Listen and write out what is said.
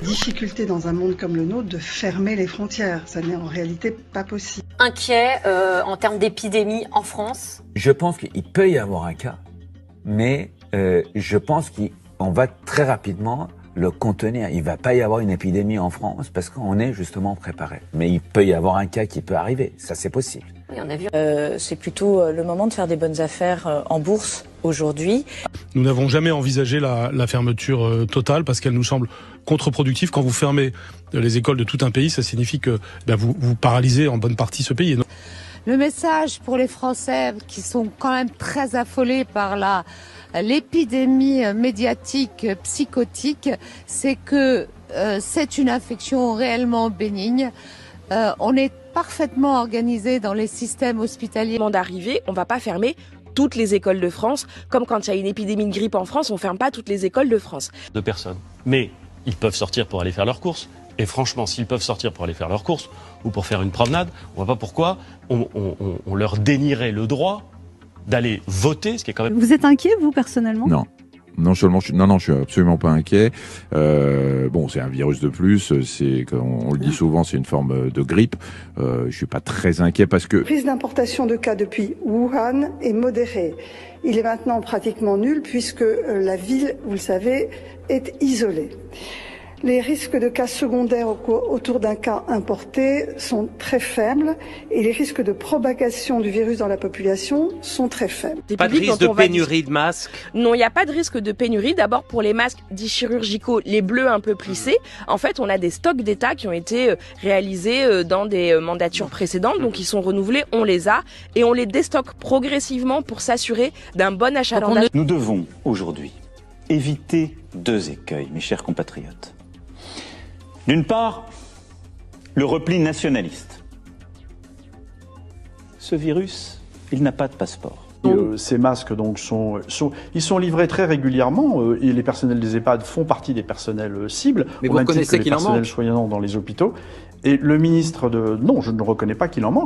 Difficulté dans un monde comme le nôtre de fermer les frontières. Ça n'est en réalité pas possible. Inquiet en termes d'épidémie en France? Je pense qu'il peut y avoir un cas, mais je pense qu'on va très rapidement le contenir. Il va pas y avoir une épidémie en France parce qu'on est justement préparé. Mais il peut y avoir un cas qui peut arriver. Ça, c'est possible. Oui, on a vu. C'est plutôt le moment de faire des bonnes affaires en bourse aujourd'hui. Nous n'avons jamais envisagé la fermeture totale parce qu'elle nous semble contre-productive. Quand vous fermez les écoles de tout un pays, ça signifie que vous paralysez en bonne partie ce pays. Le message pour les Français qui sont quand même très affolés par l'épidémie médiatique psychotique, c'est que c'est une infection réellement bénigne. On est parfaitement organisé dans les systèmes hospitaliers. D'arriver, on ne va pas fermer toutes les écoles de France, comme quand il y a une épidémie de grippe en France, on ne ferme pas toutes les écoles de France. De personnes. Mais ils peuvent sortir pour aller faire leurs courses. Et franchement, s'ils peuvent sortir pour aller faire leurs courses ou pour faire une promenade, on ne voit pas pourquoi on leur dénierait le droit d'aller voter, ce qui est quand même... Vous êtes inquiet, vous, personnellement? Non. Non seulement je suis absolument pas inquiet. Bon, c'est un virus de plus. C'est, on le dit souvent, c'est une forme de grippe. Je suis pas très inquiet parce que La prise d'importation de cas depuis Wuhan est modérée. Il est maintenant pratiquement nul puisque la ville, vous le savez, est isolée. Les risques de cas secondaires autour d'un cas importé sont très faibles et les risques de propagation du virus dans la population sont très faibles. Pas de risque de pénurie de masques? Non, il n'y a pas de risque de pénurie. D'abord, pour les masques dits chirurgicaux, les bleus un peu plissés, en fait, on a des stocks d'État qui ont été réalisés dans des mandatures précédentes, donc ils sont renouvelés, on les a, et on les déstocke progressivement pour s'assurer d'un bon achalandage. Nous devons aujourd'hui éviter deux écueils, mes chers compatriotes. D'une part, le repli nationaliste. Ce virus, il n'a pas de passeport. Ces masques donc ils sont livrés très régulièrement et les personnels des EHPAD font partie des personnels cibles. Mais vous reconnaissez qu'il en manque? Les personnels soignants dans les hôpitaux. Et le ministre non, je ne reconnais pas qu'il en manque.